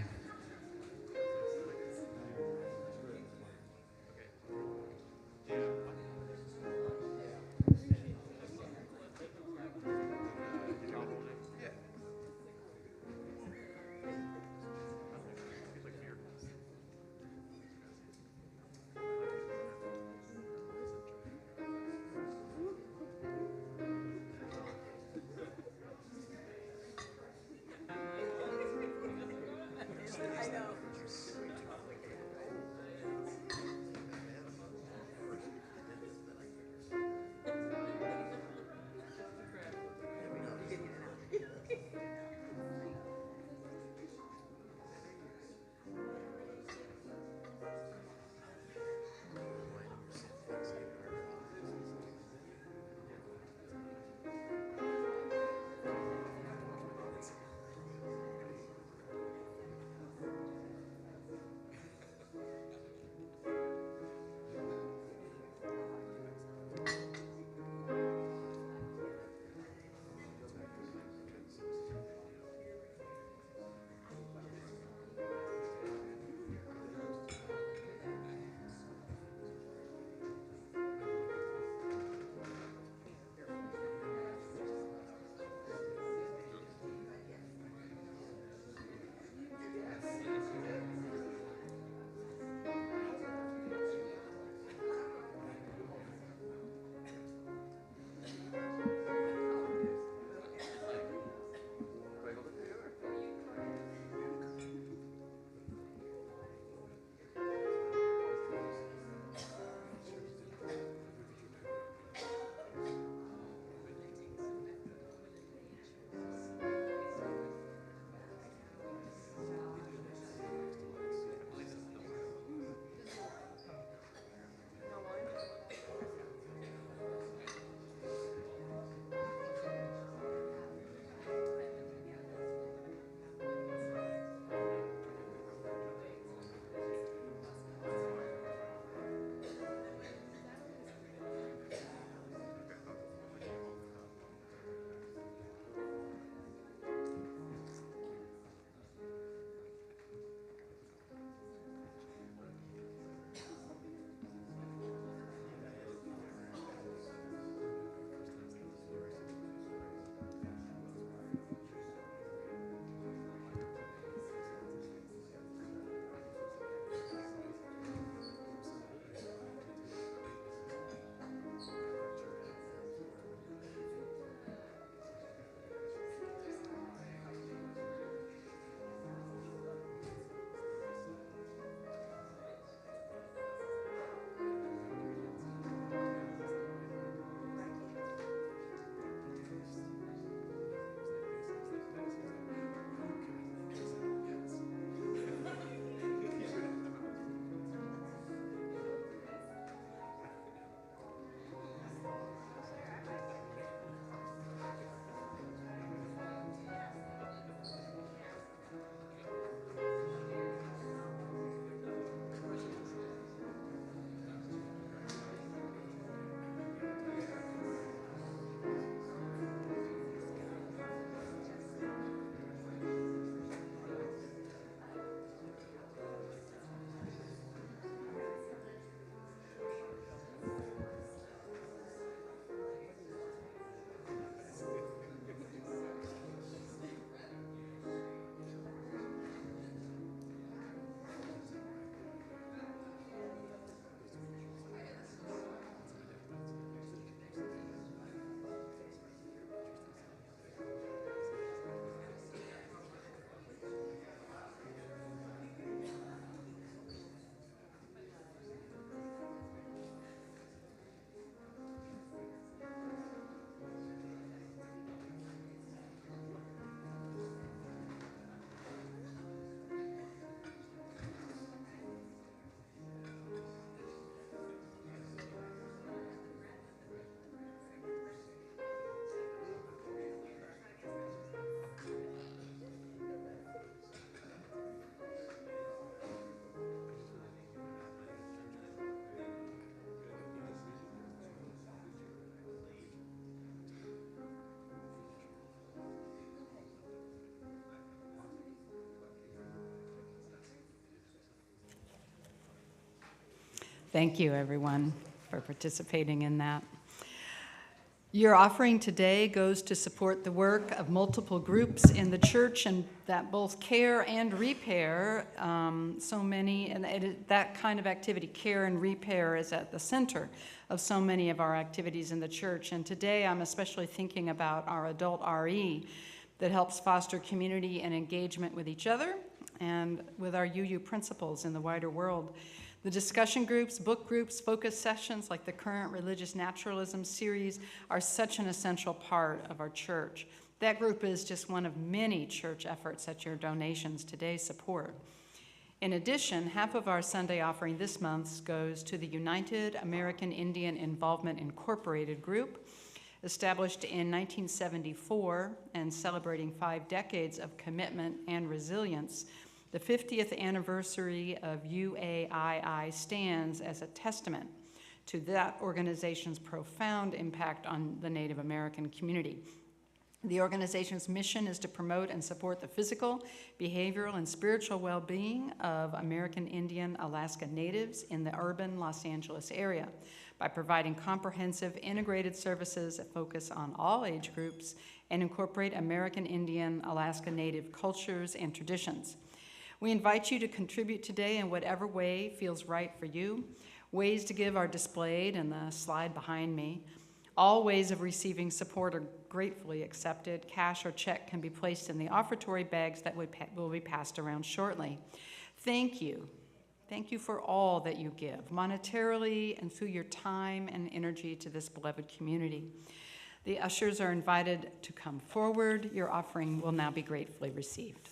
Thank you, everyone, for participating in that. Your offering today goes to support the work of multiple groups in the church, and that both care and repair, that kind of activity, care and repair, is at the center of so many of our activities in the church. And today I'm especially thinking about our adult RE that helps foster community and engagement with each other and with our UU principals in the wider world. The discussion groups, book groups, focus sessions like the current Religious Naturalism series are such an essential part of our church. That group is just one of many church efforts that your donations today support. In addition, half of our Sunday offering this month goes to the United American Indian Involvement Incorporated group, established in 1974 and celebrating 5 decades of commitment and resilience. The 50th anniversary of UAII stands as a testament to that organization's profound impact on the Native American community. The organization's mission is to promote and support the physical, behavioral, and spiritual well-being of American Indian Alaska Natives in the urban Los Angeles area by providing comprehensive integrated services that focus on all age groups and incorporate American Indian Alaska Native cultures and traditions. We invite you to contribute today in whatever way feels right for you. Ways to give are displayed in the slide behind me. All ways of receiving support are gratefully accepted. Cash or check can be placed in the offertory bags that will be passed around shortly. Thank you. Thank you for all that you give, monetarily and through your time and energy to this beloved community. The ushers are invited to come forward. Your offering will now be gratefully received.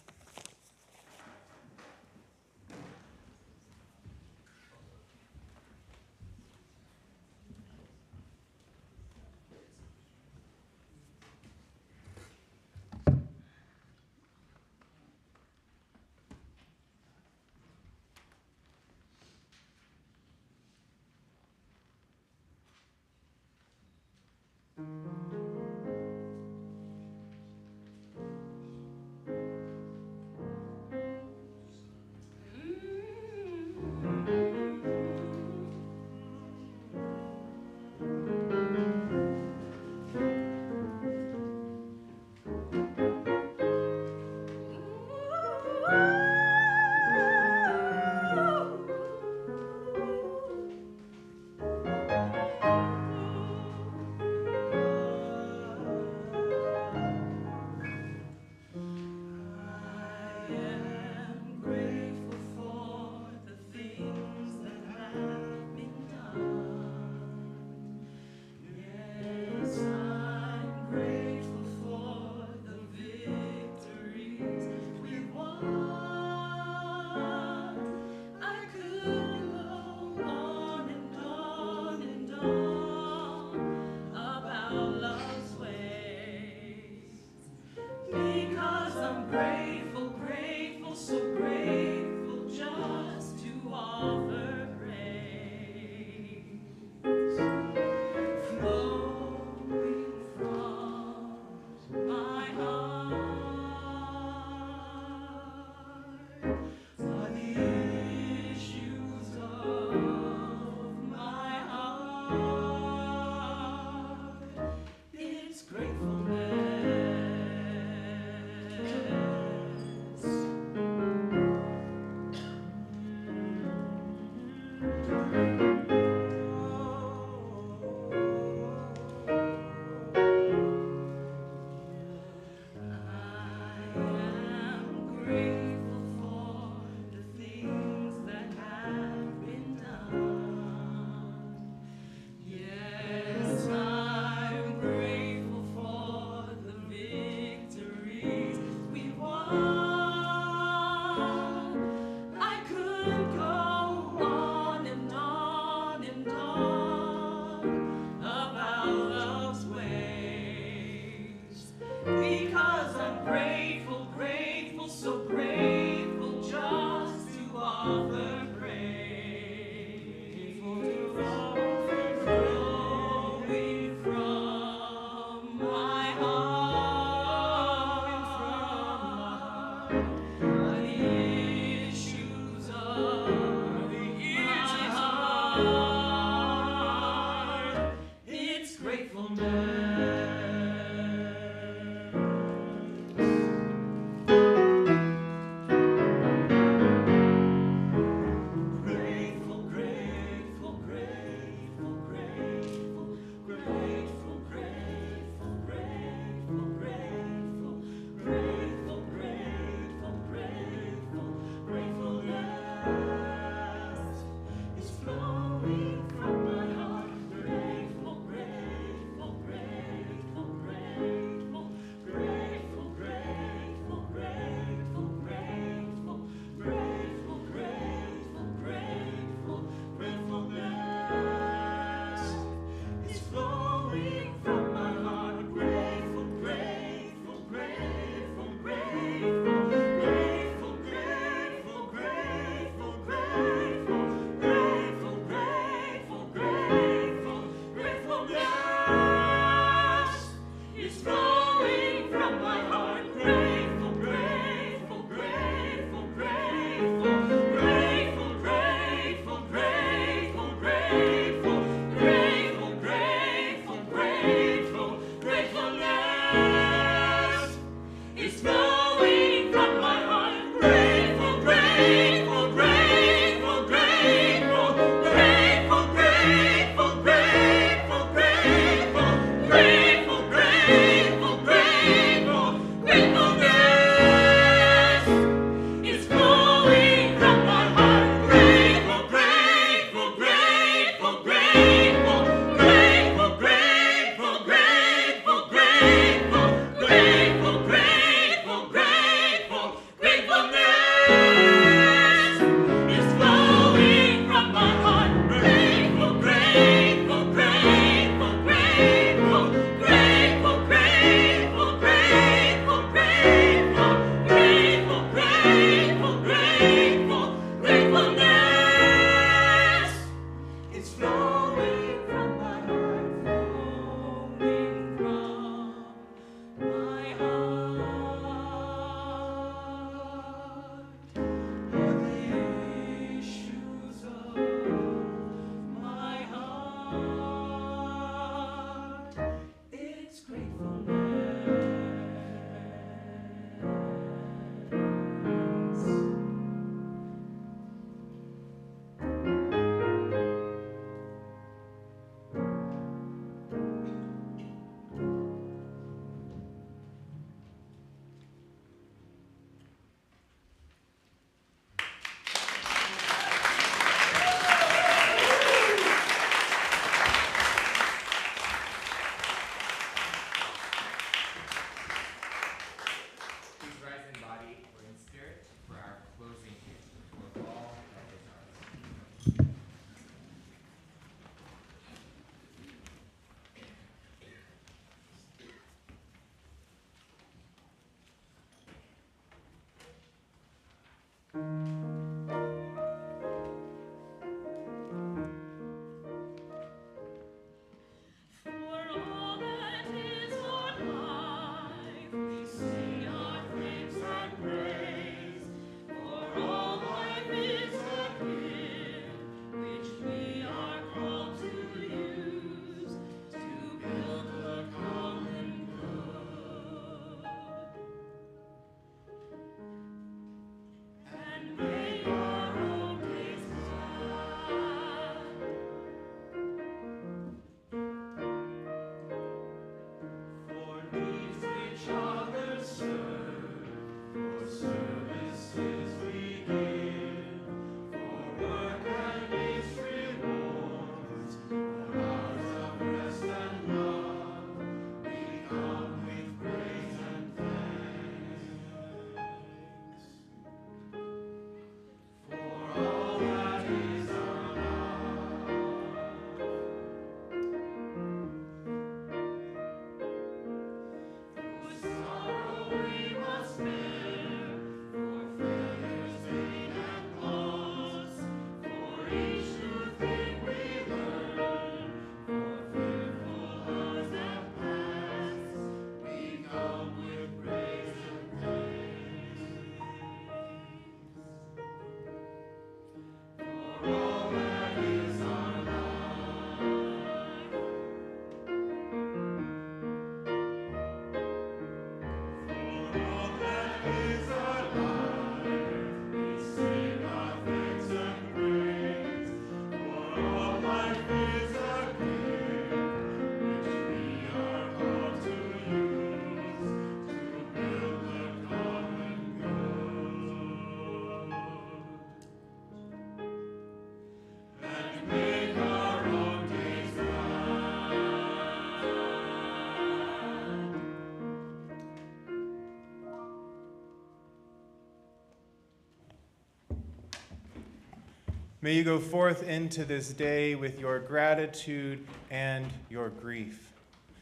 May you go forth into this day with your gratitude and your grief,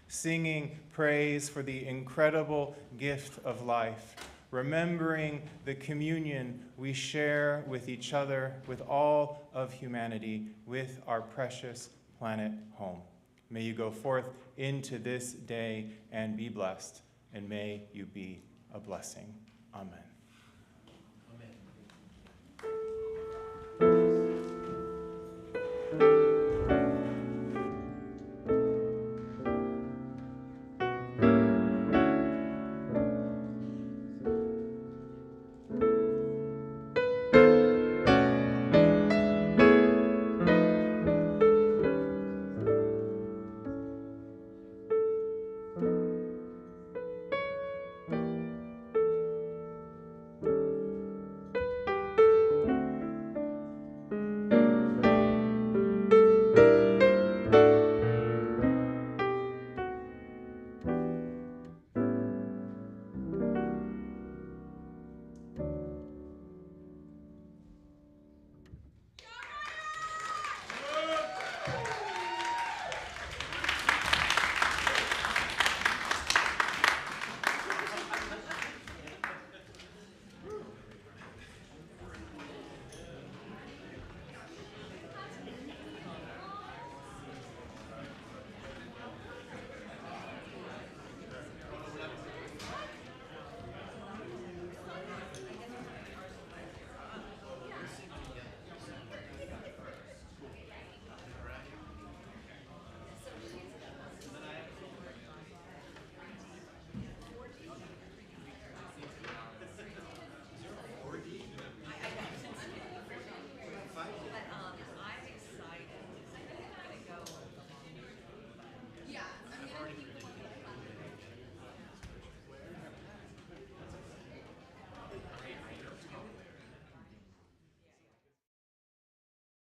singing praise for the incredible gift of life, remembering the communion we share with each other, with all of humanity, with our precious planet home. May you go forth into this day and be blessed, and may you be a blessing. Amen.